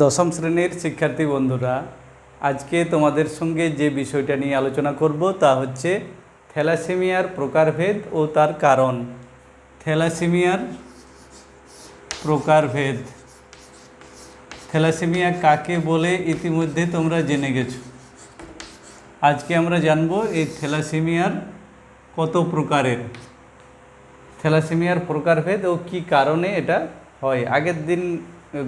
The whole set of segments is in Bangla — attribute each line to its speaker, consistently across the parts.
Speaker 1: দশম শ্রেণীর শিক্ষার্থী বন্ধুরা, আজকে তোমাদের সঙ্গে যে বিষয়টা নিয়ে আলোচনা করব তা হচ্ছে থ্যালাসেমিয়ার প্রকারভেদ ও তার কারণ। থ্যালাসেমিয়ার প্রকারভেদ। থ্যালাসেমিয়া কাকে বলে ইতিমধ্যে তোমরা জেনে গেছো। আজকে আমরা জানব এই থ্যালাসেমিয়ার কত প্রকারের, থ্যালাসেমিয়ার প্রকারভেদ ও কী কারণে এটা হয়। আগের দিন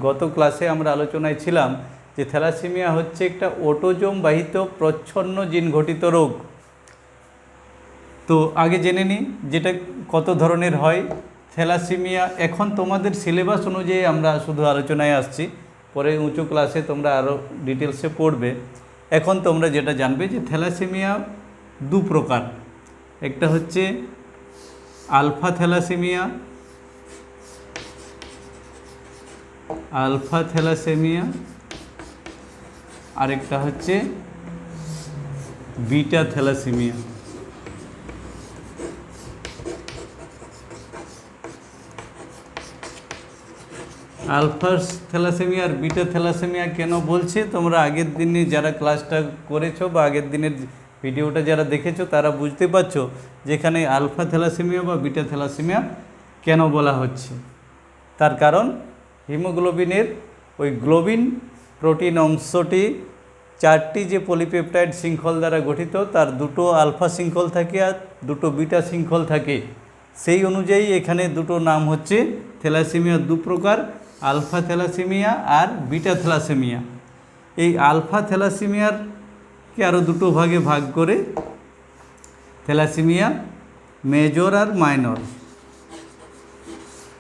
Speaker 1: গত ক্লাসে আমরা আলোচনায় ছিলাম যে থ্যালাসেমিয়া হচ্ছে একটা অটোজোম বাহিত প্রচ্ছন্ন জিন ঘটিত রোগ। তো আগে জেনে নিই যেটা কত ধরনের হয়। থ্যালাসেমিয়া এখন তোমাদের সিলেবাস অনুযায়ী আমরা শুধু আলোচনায় আসছি, পরে উঁচু ক্লাসে তোমরা আরও ডিটেলসে পড়বে। এখন তোমরা যেটা জানবে যে থ্যালাসেমিয়া দু প্রকার, একটা হচ্ছে আলফা থ্যালাসেমিয়া, আলফা থ্যালাসেমিয়া, আরেকটা হচ্ছে বিটা থ্যালাসেমিয়া। আলফা থ্যালাসেমিয়া আর বিটা থ্যালাসেমিয়া কেন বলছে, তোমরা আগের দিনে যারা ক্লাসটা করেছো বা আগের দিনের ভিডিওটা যারা দেখেছো তারা বুঝতে পারছো যেখানে আলফা থ্যালাসেমিয়া বা বিটা থ্যালাসেমিয়া কেন বলা হচ্ছে। তার কারণ হিমোগ্লোবিনের ওই গ্লোবিন প্রোটিন অংশটি চারটি যে পলিপেপটাইড শৃঙ্খল দ্বারা গঠিত, তার দুটো আলফা শৃঙ্খল থাকে আর দুটো বিটা শৃঙ্খল থাকে। সেই অনুযায়ী এখানে দুটো নাম হচ্ছে থ্যালাসেমিয়া দু প্রকার, আলফা থ্যালাসেমিয়া আর বিটা থ্যালাসেমিয়া। এই আলফা থ্যালাসেমিয়ারকে আরও দুটো ভাগে ভাগ করে থ্যালাসেমিয়া মেজর আর মাইনর।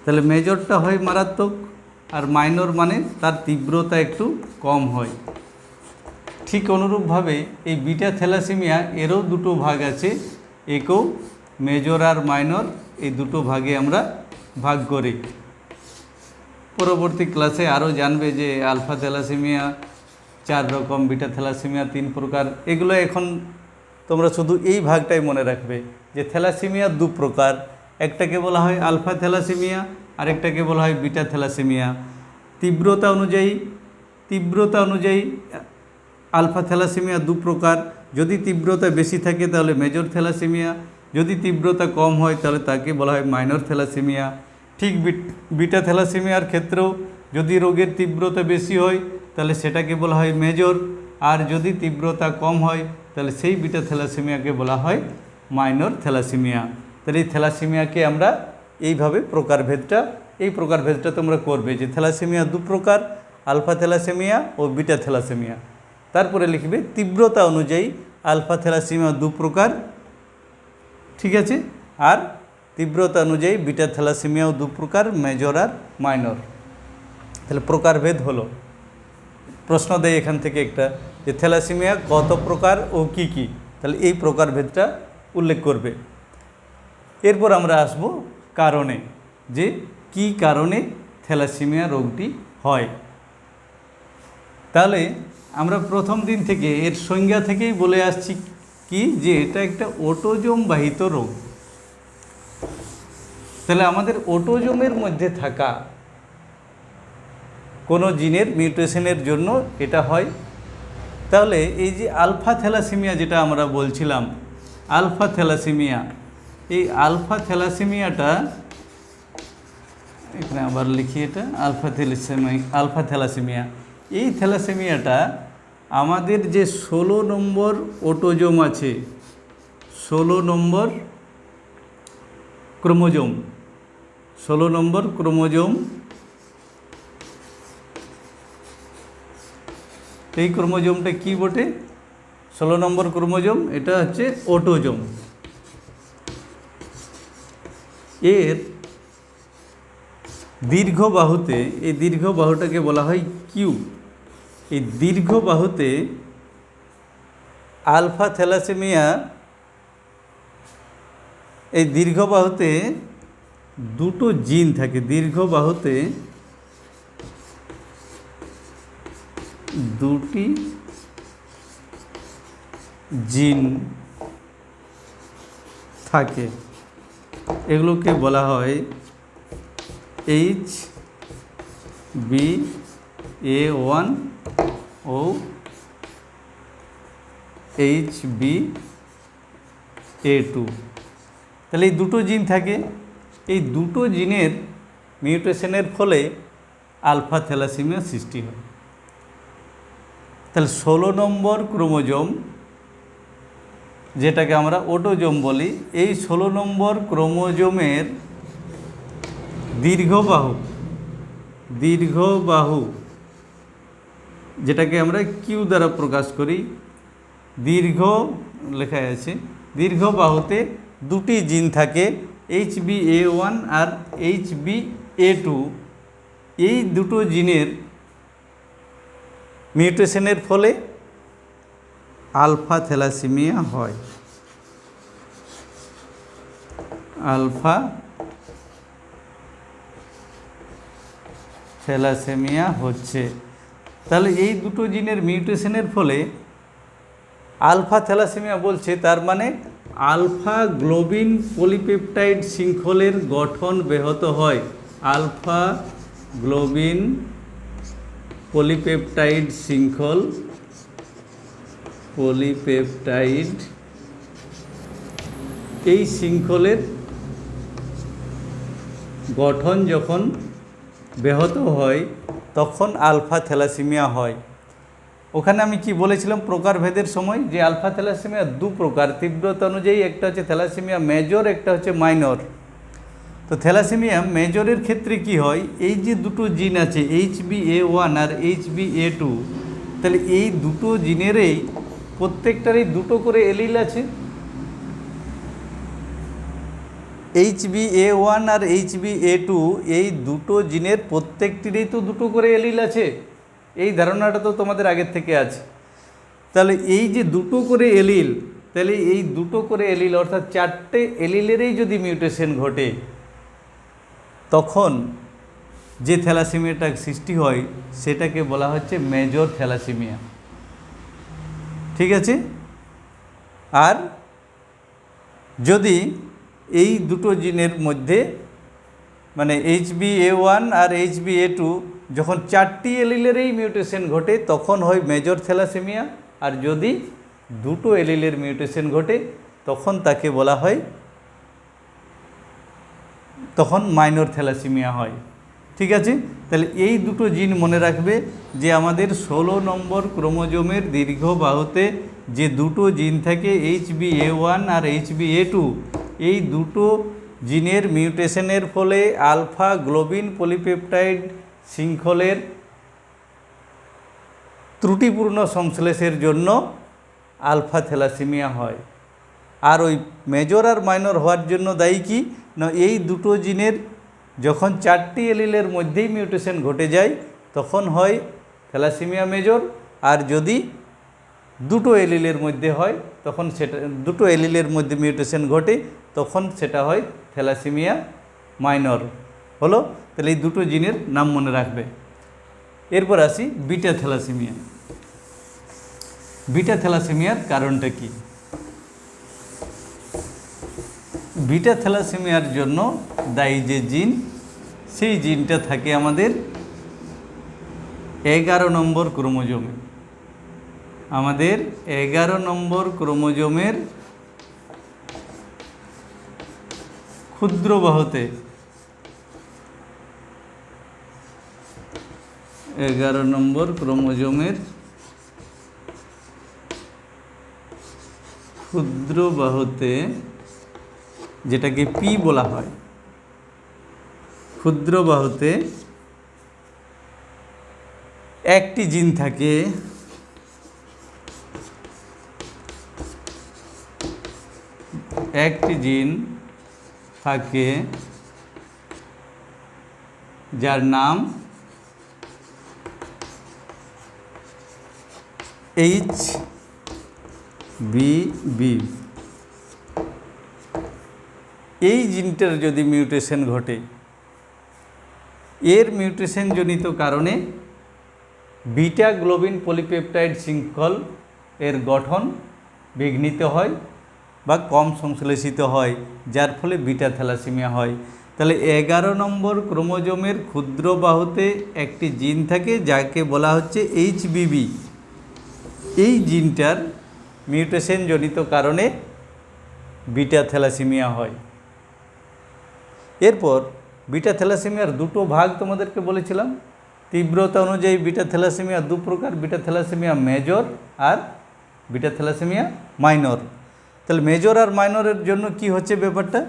Speaker 1: তাহলে মেজরটা হয় মারাত্মক আর মাইনর মানে তার তীব্রতা একটু কম হয়। ঠিক অনুরূপভাবে এই বিটা থ্যালাসেমিয়া এরও দুটো ভাগ আছে, একেও মেজর আর মাইনর, এই দুটো ভাগে আমরা ভাগ করি। পরবর্তী ক্লাসে আরও জানবে যে আলফা থ্যালাসেমিয়া 4 রকম, বিটা থ্যালাসেমিয়া 3 প্রকার। এগুলো এখন তোমরা শুধু এই ভাগটাই মনে রাখবে যে থ্যালাসেমিয়া দু প্রকার, একটাকে বলা হয় আলফা থ্যালাসেমিয়া, আরেকটাকে বলা হয় বিটা থ্যালাসেমিয়া। তীব্রতা অনুযায়ী আলফা থ্যালাসেমিয়া দু প্রকার। যদি তীব্রতা বেশি থাকে তাহলে মেজর থ্যালাসেমিয়া, যদি তীব্রতা কম হয় তাহলে তাকে বলা হয় মাইনর থ্যালাসেমিয়া। ঠিক বিটা থ্যালাসেমিয়ার ক্ষেত্রেও যদি রোগের তীব্রতা বেশি হয় তাহলে সেটাকে বলা হয় মেজর, আর যদি তীব্রতা কম হয় তাহলে সেই বিটা থ্যালাসেমিয়াকে বলা হয় মাইনর থ্যালাসেমিয়া। তাহলে এই থ্যালাসেমিয়াকে আমরা এইভাবে প্রকারভেদটা তোমরা করবে যে থ্যালাসেমিয়া দু প্রকার, আলফা থ্যালাসেমিয়া ও বিটা থ্যালাসেমিয়া। তারপরে লিখবে তীব্রতা অনুযায়ী আলফা থ্যালাসেমিয়া দু প্রকার, ঠিক আছে, আর তীব্রতা অনুযায়ী বিটা থ্যালাসেমিয়াও দু প্রকার, মেজর আর মাইনর। তাহলে প্রকারভেদ হলো। প্রশ্ন দেয় এখান থেকে একটা যে থ্যালাসেমিয়া কত প্রকার ও কি কি, তাহলে এই প্রকারভেদটা উল্লেখ করবে। এরপর আমরা আসব কারণে, যে কি কারণে থ্যালাসেমিয়া রোগটি হয়। তাহলে আমরা প্রথম দিন থেকে এর সংজ্ঞা থেকেই বলে আসছি কি, যে এটা একটা অটোজোম বাহিত রোগ। তাহলে আমাদের অটোজোমের মধ্যে থাকা কোনো জিনের মিউটেশনের জন্য এটা হয়। তাহলে এই যে আলফা থ্যালাসেমিয়া যেটা আমরা বলছিলাম, আলফা থ্যালাসেমিয়া, এই আলফা থ্যালাসেমিয়াটা এখানে আবার লিখি, এটা আলফা থ্যালাসেমিয়া। এই থ্যালাসেমিয়াটা আমাদের যে 16 নম্বর অটোজোম আছে, 16 নম্বর ক্রোমোজোম, 16 নম্বর ক্রোমোজোম, এই ক্রোমোজোমটা কি বটে? 16 নম্বর ক্রোমোজোম, এটা হচ্ছে অটোজোম। এর দীর্ঘ বাহুতে, এই দীর্ঘ বাহুটাকে বলা হয় কিউ। এই দীর্ঘ বাহুতে আলফা থ্যালাসেমিয়া, এই দীর্ঘ বাহুতে দুটো জিন থাকে। দীর্ঘ বাহুতে দুটি জিন থাকে, এগুলোকে বলা হয় এইচ বি A1 ও HbA2। তাহলে এই দুটো জিন থাকে, এই দুটো জিনের মিউটেশনের ফলে আলফা থ্যালাসেমিয়া সৃষ্টি হয়। তাহলে 16 নম্বর ক্রোমোজোম, যেটাকে আমরা অটোজোম বলি, এই 16 নম্বর ক্রোমোজোমের দীর্ঘবাহু যেটাকে আমরা কিউ দ্বারা প্রকাশ করি, লেখা আছে, দীর্ঘ বাহুতে দুটি জিন থাকে, HbA1 আর HbA2। এই দুটো জিনের মিউটেশনের ফলে আলফা থ্যালাসেমিয়া হয়। আলফা থ্যালাসেমিয়া হচ্ছে, তাহলে এই দুটো জিনের মিউটেশনের ফলে আলফা থ্যালাসেমিয়া বলছে, তার মানে আলফা গ্লোবিন পলিপেপটাইড শৃঙ্খলের গঠন ব্যাহত হয়। আলফা গ্লোবিন পলিপেপটাইড শৃঙ্খল, এই শৃঙ্খলের গঠন যখন ব্যাহত হয় তখন আলফা থ্যালাসেমিয়া হয়। ওখানে আমি কি বলেছিলাম প্রকারভেদের সময়, যে আলফা থ্যালাসেমিয়া দু প্রকার তীব্রতা অনুযায়ী, একটা হচ্ছে থ্যালাসেমিয়া মেজর, একটা হচ্ছে মাইনর। তো থ্যালাসেমিয়া মেজরের ক্ষেত্রে কি হয়, এই যে দুটো জিন আছে HbA1 আর HbA2, তাহলে এই দুটো জিনেরই প্রত্যেকটারই দুটো করে এলিল আছে। HbA1 আর HbA2 এই দুটো জিনের প্রত্যেকটিরই তো দুটো করে এলিল আছে, এই ধারণাটা তো তোমাদের আগের থেকে আছে। তাহলে এই যে দুটো করে এলিল, তাহলে এই দুটো করে এলিল অর্থাৎ চারটে এলিলেরই যদি মিউটেশন ঘটে, তখন যে থ্যালাসেমিয়াটা সৃষ্টি হয় সেটাকে বলা হচ্ছে মেজর থ্যালাসেমিয়া। ঠিক আছে। আর যদি এই দুটো জিনের মধ্যে মানে HbA1 আর HbA2 যখন চারটি এলিলেরই মিউটেশন ঘটে তখন হয় মেজর থ্যালাসেমিয়া, আর যদি দুটো এলিলের মিউটেশন ঘটে তখন তাকে বলা হয়, তখন মাইনর থ্যালাসেমিয়া হয়। ঠিক আছে। তাহলে এই দুটো জিন মনে রাখবে যে আমাদের 16 নম্বর ক্রোমোজোমের দীর্ঘ বাহুতে যে দুটো জিন থাকে HbA1 আর HbA2, এই দুটো জিনের মিউটেশনের ফলে আলফা গ্লোবিন পলিপেপটাইড শৃঙ্খলের ত্রুটিপূর্ণ সংশ্লেষের জন্য আলফা থ্যালাসেমিয়া হয়। আর ওই মেজর আর মাইনর হওয়ার জন্য দায়ী কি না, এই দুটো জিনের যখন চারটি এলিলের মধ্যেই মিউটেশন ঘটে যায় তখন হয় থ্যালাসেমিয়া মেজর, আর যদি দুটো এলিলের মধ্যে হয় তখন সেটা, দুটো এলিলের মধ্যে মিউটেশন ঘটে তখন সেটা হয় থ্যালাসেমিয়া মাইনর। হলো। তাহলে এই দুটো জিনের নাম মনে রাখবে। এরপর আসি বিটা থ্যালাসেমিয়া। বিটা থ্যালাসেমিয়ার কারণটা কি? বিটা থ্যালাসেমিয়ার জন্য দায়ী যে জিন, সেই জিনটা থাকে আমাদের 11 নম্বর ক্রোমোজোমে। আমাদের 11 নম্বর ক্রোমোজোমের ক্ষুদ্র বাহুতে, 11 নম্বর ক্রোমোজোমের ক্ষুদ্র বাহুতে, যেটাকে পি বলা হয়, ক্ষুদ্র বাহুতে একটি জিন থাকে, একটি জিন থাকে যার নাম HBB। এই জিনটার যদি মিউটেশন ঘটে, এর মিউটেশনজনিত কারণে বিটা গ্লোবিন পলিপেপটাইড শৃঙ্খল এর গঠন বিঘ্নিত হয় বা কম সংশ্লেষিত হয়, যার ফলে বিটা থ্যালাসেমিয়া হয়। তাহলে 11 নম্বর ক্রোমোজোমের ক্ষুদ্র বাহুতে একটি জিন থাকে যাকে বলা হচ্ছে এইচবিবি। এই জিনটার মিউটেশন জনিত কারণে বিটা থ্যালাসেমিয়া হয়। এরপর বিটা থ্যালাসেমিয়ার দুটো ভাগ তোমাদেরকে বলেছিলাম। তীব্রতা অনুযায়ী বিটা থ্যালাসেমিয়া দু প্রকার, বিটা থ্যালাসেমিয়া মেজর আর বিটা থ্যালাসেমিয়া মাইনর। তাহলে মেজর আর মাইনরের জন্য কি হচ্ছে ব্যাপারটা,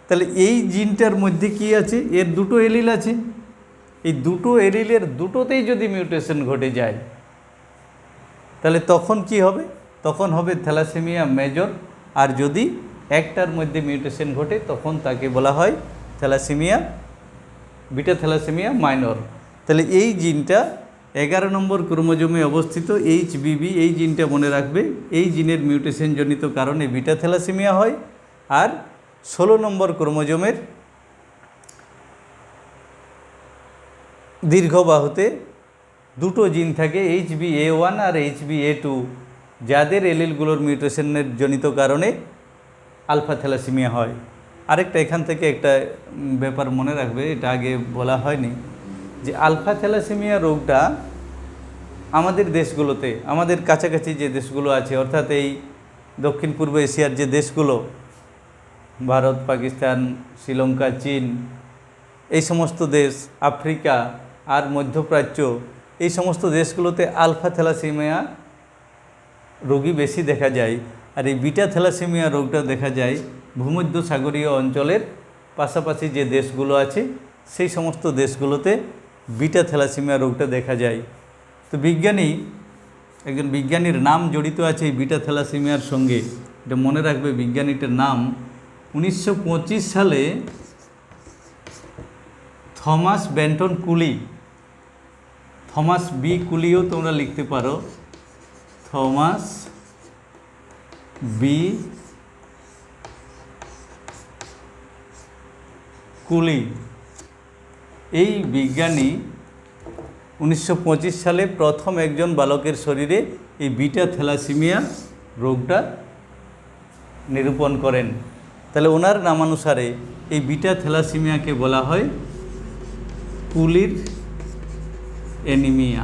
Speaker 1: তাহলে এই জিনটার মধ্যে কি আছে, এর দুটো এলিল আছে। এই দুটো এলিলের দুটোতেই যদি মিউটেশন ঘটে যায় তাহলে তখন কি হবে, তখন হবে থ্যালাসেমিয়া মেজর। আর যদি একটার মধ্যে মিউটেশন ঘটে তখন তাকে বলা হয় থ্যালাসেমিয়া, বিটা থ্যালাসেমিয়া মাইনর। তাহলে এই জিনটা 11 নম্বর ক্রোমোজোমে অবস্থিত এইচবিবি, এই জিনটা মনে রাখবে। এই জিনের মিউটেশন জনিত কারণে বিটা থ্যালাসেমিয়া হয়। আর 16 নম্বর ক্রোমোজোমের দীর্ঘ বাহুতে দুটো জিন থাকে HBA1 আর HBA2, যাদের এলিলগুলোর মিউটেশনের জনিত কারণে আলফা থ্যালাসেমিয়া হয়। আরেকটা এখান থেকে একটা ব্যাপার মনে রাখবে, এটা আগে বলা হয়নি, যে আলফা থ্যালাসেমিয়া রোগটা আমাদের দেশগুলোতে, আমাদের কাছাকাছি যে দেশগুলো আছে, অর্থাৎ এই দক্ষিণ পূর্ব এশিয়ার যে দেশগুলো, ভারত, পাকিস্তান, শ্রীলঙ্কা, চীন, এই সমস্ত দেশ, আফ্রিকা আর মধ্যপ্রাচ্য, এই সমস্ত দেশগুলোতে আলফা থ্যালাসেমিয়া রোগী বেশি দেখা যায়। আর এই বিটা থ্যালাসেমিয়া রোগটা দেখা যায় ভূমধ্যসাগরীয় অঞ্চলের পাশাপাশি যে দেশগুলো আছে সেই সমস্ত দেশগুলোতে বিটা থ্যালাসেমিয়া রোগটা দেখা যায়। তো একজন বিজ্ঞানীর নাম জড়িত আছে এই বিটা থ্যালাসেমিয়ার সঙ্গে, এটা মনে রাখবে। বিজ্ঞানীটার নাম 1925 সালে থমাস বেন্টন কুলি, থমাস বি কুলিও তোমরা লিখতে পারো, থমাস বি কুলি। এই বিজ্ঞানী 1925 সালে প্রথম একজন বালকের শরীরে এই বিটা থ্যালাসেমিয়া রোগটা নিরূপণ করেন। তাহলে ওনার নামানুসারে এই বিটা থ্যালাসেমিয়াকে বলা হয় কুলির অ্যানিমিয়া।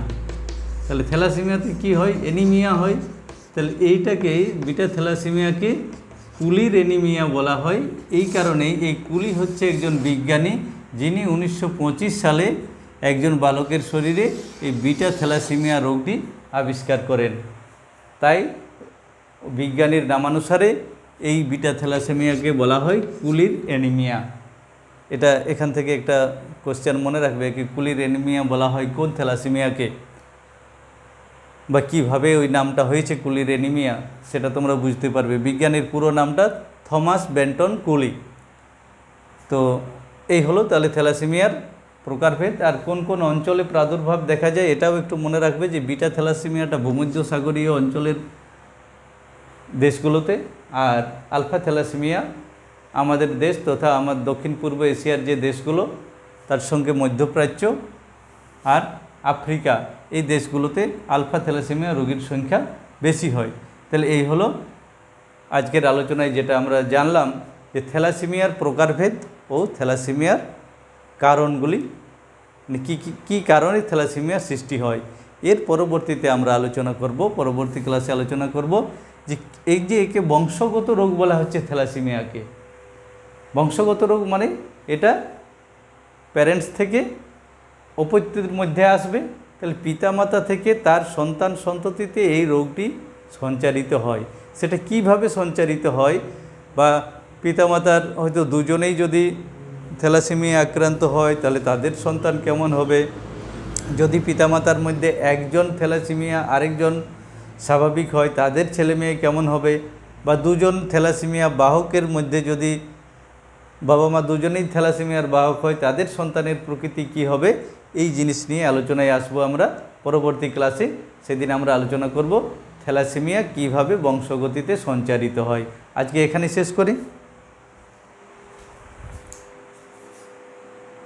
Speaker 1: তাহলে থ্যালাসেমিয়াতে কি হয়, অ্যানিমিয়া হয়। তাহলে এইটাকে, বিটা থ্যালাসেমিয়াকে কুলির অ্যানিমিয়া বলা হয়। এই কারণেই এই কুলি হচ্ছে একজন বিজ্ঞানী যিনি 1925 সালে একজন বালকের শরীরে এই বিটা থ্যালাসেমিয়া রোগটি আবিষ্কার করেন। তাই বিজ্ঞানীর নামানুসারে এই বিটা থ্যালাসেমিয়াকে বলা হয় কুলির অ্যানিমিয়া। এটা এখান থেকে একটা কোশ্চেন মনে রাখবে, কি কুলির অ্যানিমিয়া বলা হয় কোন থ্যালাসেমিয়াকে, বা কিভাবে ওই নামটা হয়েছে কুলির অ্যানিমিয়া, সেটা তোমরা বুঝতে পারবে। বিজ্ঞানীর পুরো নামটা থমাস বেন্টন কুলি। তো এই হলো তাহলে থ্যালাসেমিয়ার প্রকারভেদ। আর কোন কোন অঞ্চলে প্রাদুর্ভাব দেখা যায় এটাও একটু মনে রাখবে, যে বিটা থ্যালাসেমিয়াটা ভূমধ্যসাগরীয় অঞ্চলের দেশগুলোতে, আর আলফা থ্যালাসেমিয়া আমাদের দেশ তথা আমার দক্ষিণ পূর্ব এশিয়ার যে দেশগুলো, তার সঙ্গে মধ্যপ্রাচ্য আর আফ্রিকা, এই দেশগুলোতে আলফা থ্যালাসেমিয়া রোগীর সংখ্যা বেশি হয়। তাহলে এই হলো আজকের আলোচনায় যেটা আমরা জানলাম, যে থ্যালাসেমিয়ার প্রকারভেদ ও থ্যালাসেমিয়ার কারণগুলি, কি কারণে থ্যালাসেমিয়া সৃষ্টি হয়। এর পরবর্তীতে আমরা আলোচনা করব, পরবর্তী ক্লাসে আলোচনা করব যে এই যে একে বংশগত রোগ বলা হচ্ছে থ্যালাসেমিয়াকে। বংশগত রোগ মানে এটা প্যারেন্টস থেকে অপত্যের মধ্যে আসবে। তাহলে পিতামাতা থেকে তার সন্তান সন্ততিতে এই রোগটি সঞ্চারিত হয়। সেটা কিভাবে সঞ্চারিত হয়, বা পিতামাতার হয়তো দুজনেই যদি থ্যালাসেমিয়া আক্রান্ত হয় তাহলে তাদের সন্তান কেমন হবে, যদি পিতামাতার মধ্যে একজন থ্যালাসেমিয়া আরেকজন স্বাভাবিক হয় তাদের ছেলে মেয়ে কেমন হবে, বা দুজন থ্যালাসেমিয়া বাহকের মধ্যে যদি বাবা মা দুজনেই থ্যালাসেমিয়ার বাহক হয় তাদের সন্তানের প্রকৃতি কি হবে, এই জিনিস নিয়ে আলোচনায় আসবো আমরা পরবর্তী ক্লাসে। সেদিন আমরা আলোচনা করব থ্যালাসেমিয়া কিভাবে বংশগতিতে সঞ্চারিত হয়। আজকে এখানে শেষ করি।